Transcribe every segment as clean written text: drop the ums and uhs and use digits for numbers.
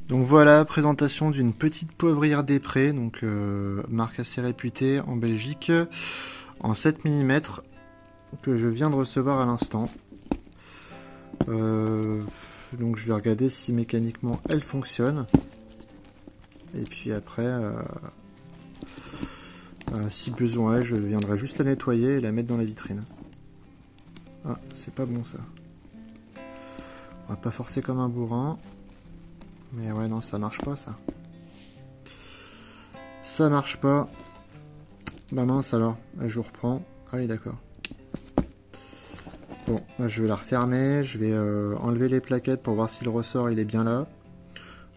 Donc voilà, présentation d'une petite poivrière des Prés, donc marque assez réputée en Belgique, en 7 mm, que je viens de recevoir à l'instant. Donc je vais regarder si mécaniquement elle fonctionne. Et puis après, si besoin est, je viendrai juste la nettoyer et la mettre dans la vitrine. Ah, c'est pas bon ça. On va pas forcer comme un bourrin. Mais ouais, non, ça marche pas ça. Ça marche pas. Bah mince alors, je reprends. Ah oui, d'accord. Bon, là, je vais la refermer. Je vais enlever les plaquettes pour voir si le ressort il est bien là.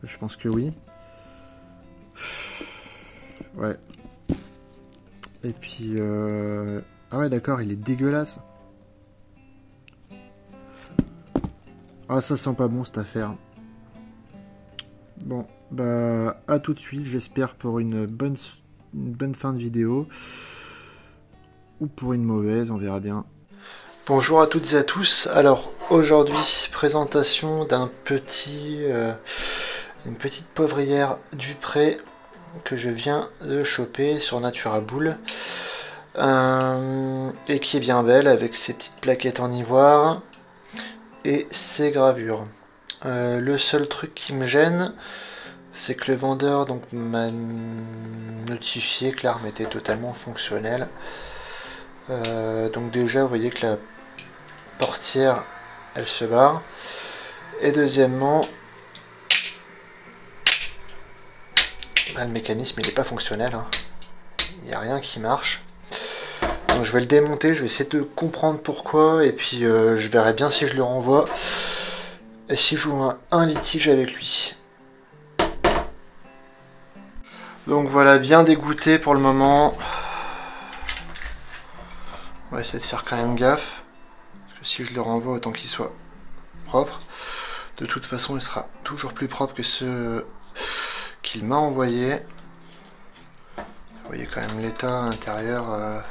Je pense que oui. Ouais. Et puis... Ah ouais, d'accord, il est dégueulasse. Ah, ça sent pas bon cette affaire. Bon, bah à tout de suite, j'espère pour une bonne fin de vidéo. Ou pour une mauvaise, on verra bien. Bonjour à toutes et à tous. Alors aujourd'hui, présentation d'un une petite poivrière du Pré que je viens de choper sur Naturaboule. Et qui est bien belle avec ses petites plaquettes en ivoire et ses gravures. Le seul truc qui me gêne, c'est que le vendeur m'a notifié que l'arme était totalement fonctionnelle. Donc déjà vous voyez que la portière elle se barre. Et deuxièmement, le mécanisme il n'est pas fonctionnel. Il n'y a rien qui marche. Donc je vais le démonter, je vais essayer de comprendre pourquoi. Et puis je verrai bien si je le renvoie. Et si je joue un litige avec lui. Donc voilà, bien dégoûté pour le moment. On va essayer de faire quand même gaffe. Parce que si je le renvoie, autant qu'il soit propre. De toute façon, il sera toujours plus propre que ceux qu'il m'a envoyé. Vous voyez quand même l'état intérieur.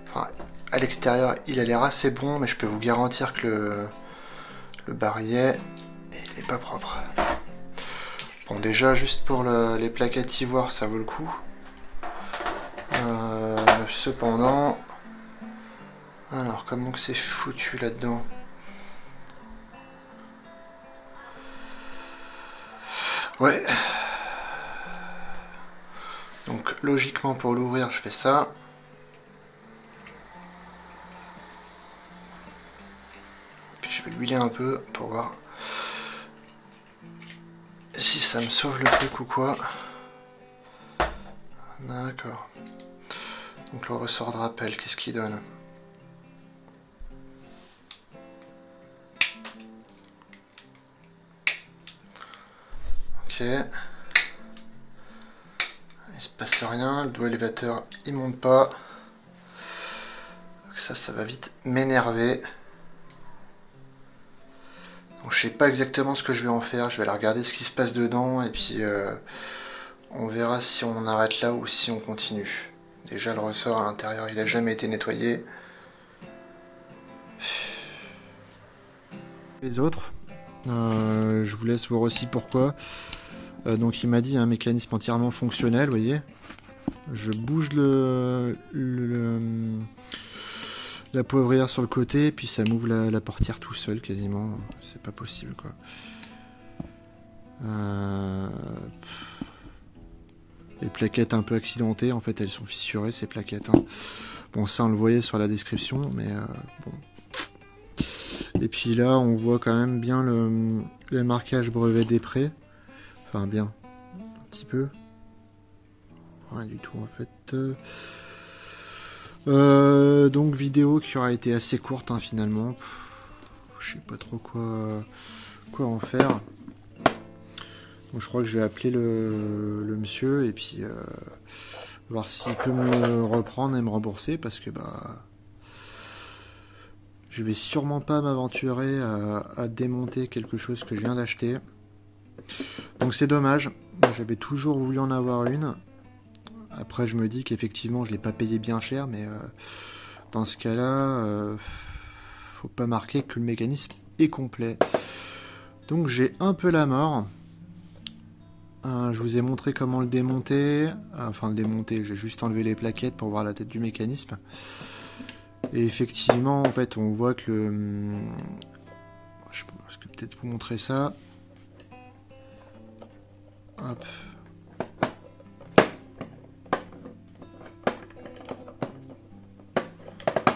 Enfin, à l'extérieur, il a l'air assez bon, mais je peux vous garantir que le barillet, il n'est pas propre. Bon, déjà, juste pour les plaquettes ivoire, ça vaut le coup. Cependant, alors comment que c'est foutu là-dedans? Ouais. Donc logiquement pour l'ouvrir, je fais ça. Puis je vais l'huiler un peu pour voir si ça me sauve le truc ou quoi. D'accord. Donc le ressort de rappel, qu'est-ce qu'il donne? Ok. Il se passe rien, le doigt élévateur il monte pas. Donc ça va vite m'énerver. Donc je sais pas exactement ce que je vais en faire, je vais aller regarder ce qui se passe dedans et puis on verra si on arrête là ou si on continue. Déjà le ressort à l'intérieur il a jamais été nettoyé. Les autres, je vous laisse voir aussi pourquoi. Donc il m'a dit un mécanisme entièrement fonctionnel, vous voyez. Je bouge la poivrière sur le côté, et puis ça m'ouvre la portière tout seul quasiment. C'est pas possible quoi. Les plaquettes un peu accidentées, en fait elles sont fissurées ces plaquettes. Bon ça on le voyait sur la description, mais bon. Et puis là on voit quand même bien le marquage brevet des Prés. Enfin bien, un petit peu. Rien du tout en fait. Donc vidéo qui aura été assez courte finalement. Je sais pas trop quoi en faire. Donc, je crois que je vais appeler le monsieur et puis voir s'il peut me reprendre et me rembourser parce que bah je vais sûrement pas m'aventurer à démonter quelque chose que je viens d'acheter. Donc c'est dommage. J'avais toujours voulu en avoir une. Après je me dis qu'effectivement je l'ai pas payé bien cher, mais dans ce cas-là, faut pas marquer que le mécanisme est complet. Donc j'ai un peu la mort. Je vous ai montré comment le démonter. Enfin, le démonter, j'ai juste enlevé les plaquettes pour voir la tête du mécanisme. Et effectivement, en fait, on voit que le... Je peux peut-être vous montrer ça. Hop.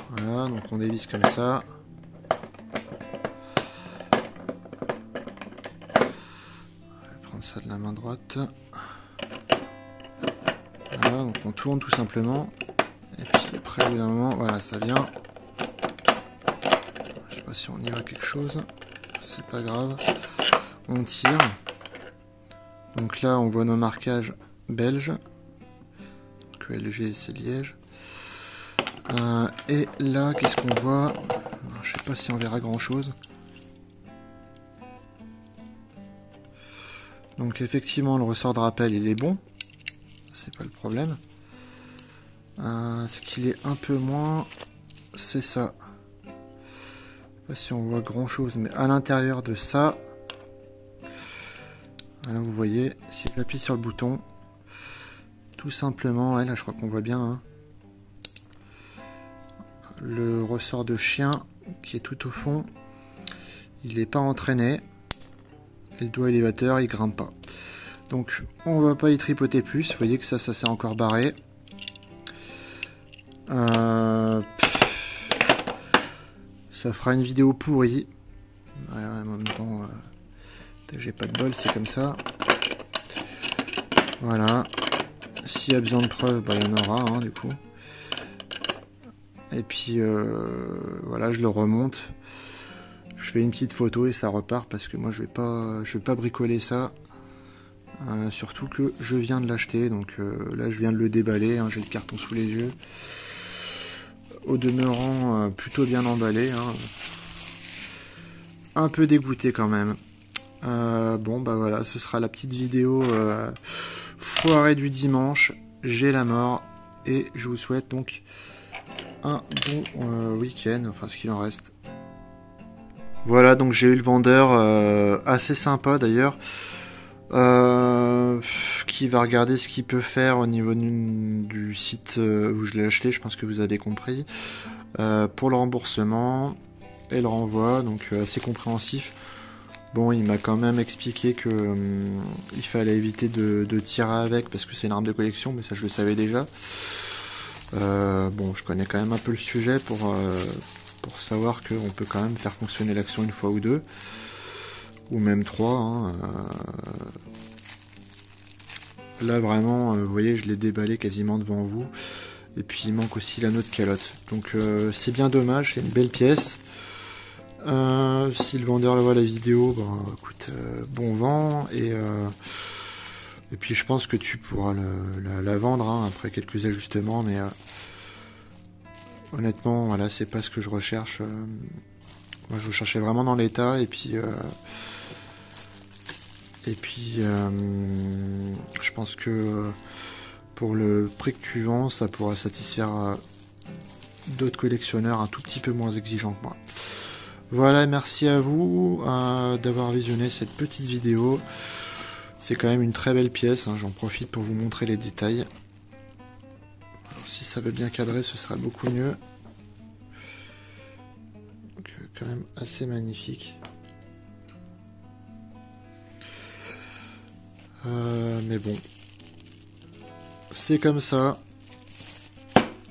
Voilà, donc on dévisse comme ça. On va prendre ça de la main droite. Voilà, donc on tourne tout simplement. Et puis après, au bout d'un moment, voilà, ça vient. Je sais pas si on y voit quelque chose. C'est pas grave. On tire. Donc là, on voit nos marquages belges. Donc LG, c'est Liège. Et là, qu'est-ce qu'on voit? Je sais pas si on verra grand chose. Donc effectivement, le ressort de rappel, il est bon. C'est pas le problème. Ce qu'il est un peu moins, c'est ça. Je sais pas si on voit grand chose, mais à l'intérieur de ça, là vous voyez, si j'appuie sur le bouton, tout simplement, ouais, là je crois qu'on voit bien, hein, le ressort de chien qui est tout au fond, il n'est pas entraîné, et le doigt élévateur il grimpe pas. Donc on va pas y tripoter plus, vous voyez que ça s'est encore barré. Ça fera une vidéo pourrie. Ouais, en même temps, j'ai pas de bol, c'est comme ça. Voilà. S'il y a besoin de preuves, bah, il y en aura, hein, du coup. Et puis, voilà, je le remonte. Je fais une petite photo et ça repart parce que moi, je vais pas bricoler ça. Surtout que je viens de l'acheter, donc là, je viens de le déballer. Hein, j'ai le carton sous les yeux. Au demeurant, plutôt bien emballé. Hein. Un peu dégoûté quand même. Bon, bah voilà, ce sera la petite vidéo foirée du dimanche. J'ai la mort et je vous souhaite donc un bon week-end, enfin ce qu'il en reste. Voilà, donc j'ai eu le vendeur assez sympa d'ailleurs, qui va regarder ce qu'il peut faire au niveau du site où je l'ai acheté, je pense que vous avez compris, pour le remboursement et le renvoi, donc assez compréhensif. Bon, il m'a quand même expliqué que il fallait éviter de tirer avec parce que c'est une arme de collection, mais ça je le savais déjà. Bon, je connais quand même un peu le sujet pour savoir qu'on peut quand même faire fonctionner l'action une fois ou deux, ou même trois. Hein. Là vraiment, vous voyez, je l'ai déballé quasiment devant vous. Et puis il manque aussi l'anneau de calotte. Donc c'est bien dommage, c'est une belle pièce. Si le vendeur voit la vidéo, bah, écoute, bon vent, et puis je pense que tu pourras la vendre hein, après quelques ajustements, mais honnêtement, voilà, c'est pas ce que je recherche. Moi, je recherchais vraiment dans l'état, et puis je pense que pour le prix que tu vends, ça pourra satisfaire d'autres collectionneurs un tout petit peu moins exigeants que moi. Voilà, merci à vous d'avoir visionné cette petite vidéo. C'est quand même une très belle pièce, hein, j'en profite pour vous montrer les détails. Alors, si ça veut bien cadrer, ce sera beaucoup mieux. Donc, quand même assez magnifique. Mais bon, c'est comme ça.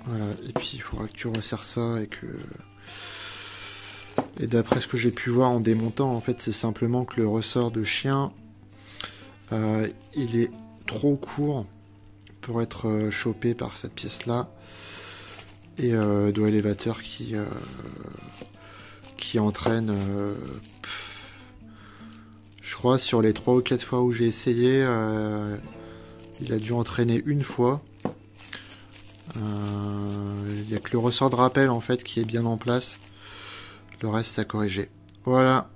Voilà, et puis il faudra que tu resserres ça et que... Et d'après ce que j'ai pu voir en démontant, en fait, c'est simplement que le ressort de chien, il est trop court pour être chopé par cette pièce-là. Et doigt élévateur qui entraîne, je crois, sur les 3 ou 4 fois où j'ai essayé, il a dû entraîner une fois. Il n'y a que le ressort de rappel, en fait, qui est bien en place. Le reste, c'est à corriger. Voilà.